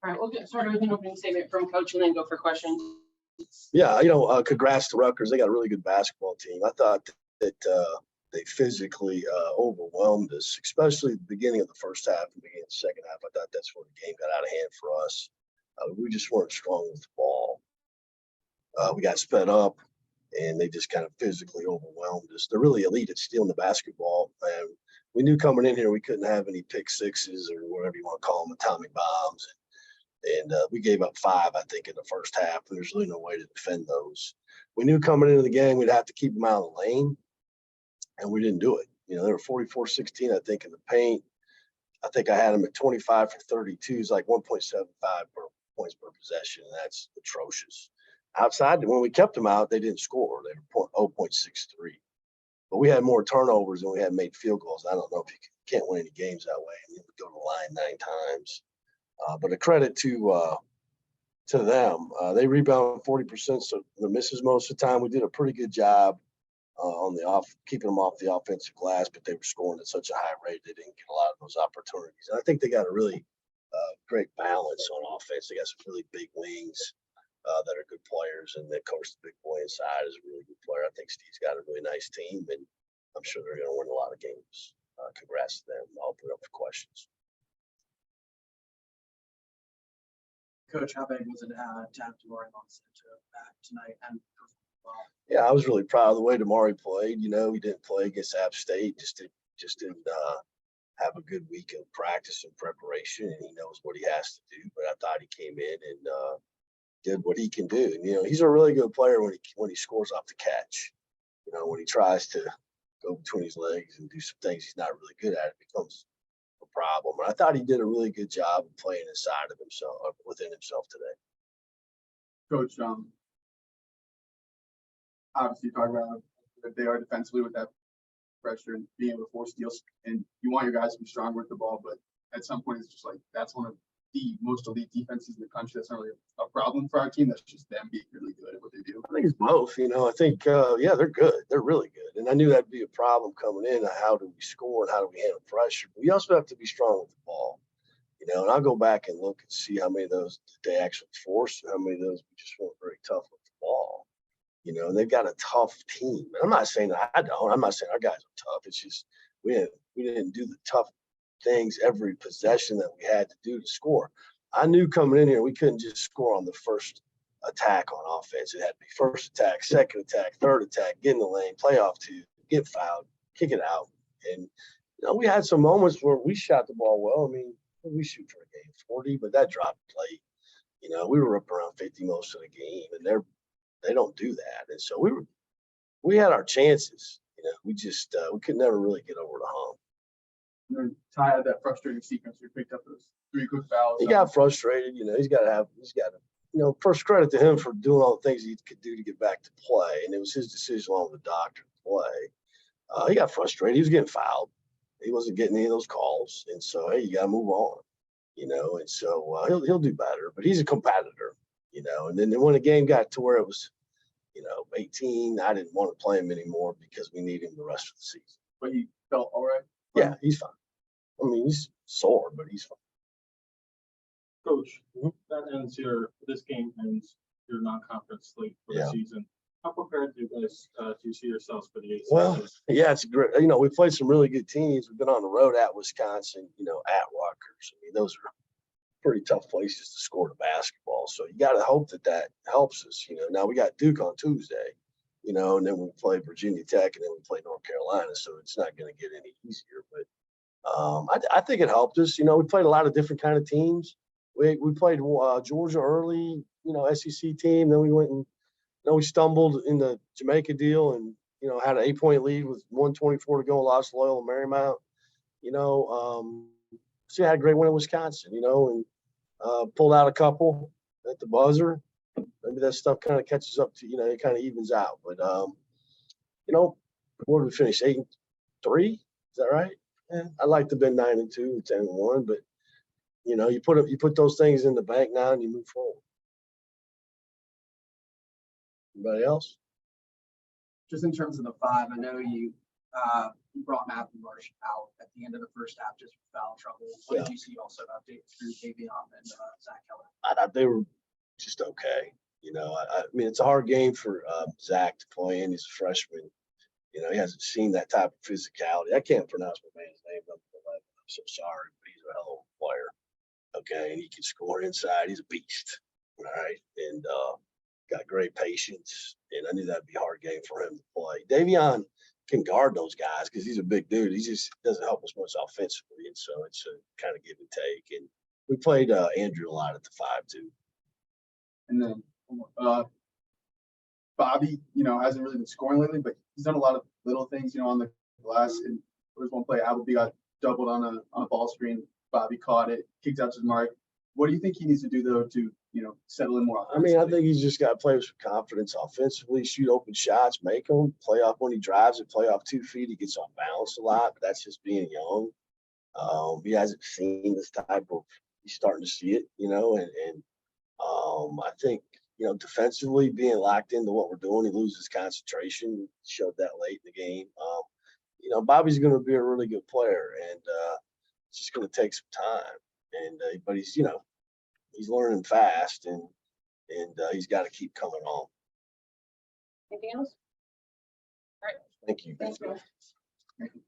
All right, we'll get started with an opening statement from Coach and then go for questions. Yeah, congrats to Rutgers. They got a really good basketball team. I thought that they physically overwhelmed us, especially at the beginning of the first half and beginning of the second half. I thought that's where the game got out of hand for us. We just weren't strong with the ball. We got sped up, and they just kind of physically overwhelmed us. They're really elite at stealing the basketball. And we knew coming in here we couldn't have any pick sixes or whatever you want to call them, atomic bombs. And we gave up 5, I think, in the first half. There's really no way to defend those. We knew coming into the game we'd have to keep them out of the lane, and we didn't do it. They were 44-16, I think, in the paint. I think I had them at 25 for 32. It's like 1.75 points per possession, and that's atrocious. Outside, when we kept them out, they didn't score. They were 0.63. But we had more turnovers than we had made field goals. I don't know if you can't win any games that way. We go to the line 9 times. But a credit to them. They rebound 40%, so the misses most of the time. We did a pretty good job on keeping them off the offensive glass, but they were scoring at such a high rate they didn't get a lot of those opportunities. And I think they got a really great balance on offense. They got some really big wings that are good players, and of course the big boy inside is a really good player. I think Steve's got a really nice team, and I'm sure they're going to win a lot of games. Congrats to them. I'll put up for questions. Coach, how big was it to have Damari back tonight and well? Yeah, I was really proud of the way Damari played. He didn't play against App State, just didn't have a good week of practice and preparation, and he knows what he has to do. But I thought he came in and did what he can do. And, he's a really good player when he scores off the catch. When he tries to go between his legs and do some things he's not really good at, it becomes a problem. And I thought he did a really good job of playing inside of himself, within himself today. Coach, obviously you talk about that they are defensively with that pressure and being able to force steals, and you want your guys to be strong with the ball, but at some point it's just like that's one of the most elite defenses in the country. That's not really a problem for our team. That's just them being really good at what they do. I think it's both. I think, they're good. They're really good. And I knew that'd be a problem coming in. How do we score and how do we handle pressure? But we also have to be strong with the ball. And I'll go back and look and see how many of those they actually forced and how many of those we just weren't very tough with the ball. And they've got a tough team. And I'm not saying I don't. I'm not saying our guys are tough. It's just we didn't do the tough things every possession that we had to do to score. I knew coming in here we couldn't just score on the first attack on offense. It had to be first attack, second attack, third attack, get in the lane, play off 2, get fouled, kick it out. And we had some moments where we shot the ball well. I mean, we shoot for a game 40, but that dropped late. We were up around 50 most of the game, and they don't do that. And so we had our chances. We just we could never really get over the hump. And then Ty had that frustrating sequence. We picked up those 3 quick fouls. He got frustrated. He's got to first credit to him for doing all the things he could do to get back to play. And it was his decision along with the doctor to play. He got frustrated. He was getting fouled. He wasn't getting any of those calls. And so, hey, you got to move on, and so he'll do better. But he's a competitor, And then when the game got to where it was, 18, I didn't want to play him anymore because we need him the rest of the season. But he felt all right? Yeah, he's fine. I mean, he's sore, but he's fine. Coach, this game ends your non-conference slate for the season. How prepared do you see yourselves for the ACC? Well, yeah, it's great. We played some really good teams. We've been on the road at Wisconsin, at Rutgers. I mean, those are pretty tough places to score the basketball. So you got to hope that helps us. Now we got Duke on Tuesday, and then we play Virginia Tech, and then we play North Carolina. So it's not going to get any easier. But I think it helped us. We played a lot of different kind of teams. We played Georgia early, SEC team. Then we went and we stumbled in the Jamaica deal and had an 8-point lead with 1:24 to go, lost Loyola Marymount. So I had a great win in Wisconsin. And pulled out a couple at the buzzer. Maybe that stuff kind of catches up to it kind of evens out. But where did we finish? 8-3. Is that right? Yeah. I'd like to have been 9-2, 10-1, but you put those things in the bank now and you move forward. Anybody else? Just in terms of the 5, I know you brought Matthew Marsh out at the end of the first half just for foul trouble. What did you see also update through Davion and Zach Keller? I thought they were just okay. I mean, it's a hard game for Zach to play in. He's a freshman. He hasn't seen that type of physicality. I can't pronounce my man's name. I'm so sorry, but he's a hell of a player. Okay, and he can score inside. He's a beast. All right, and got great patience. And I knew that'd be a hard game for him to play. Davion can guard those guys because he's a big dude. He just doesn't help us much offensively, and so it's a kind of give and take. And we played Andrew a lot at the 5 too. And then Bobby, hasn't really been scoring lately, but he's done a lot of little things, on the glass. And there was one play, Appleby got doubled on a ball screen. Bobby caught it, kicked out to his mark. What do you think he needs to do though to, settle in more? I mean, I think he's just got to play with some confidence offensively, shoot open shots, make them, play off when he drives it, play off 2 feet. He gets off balance a lot, but that's just being young. He hasn't seen this type of, he's starting to see it, and I think, defensively being locked into what we're doing, he loses concentration, showed that late in the game. Bobby's going to be a really good player, and it's just going to take some time. And but he's, he's learning fast, and he's got to keep coming on. Anything else? Thank you. Thanks, man. Thank you.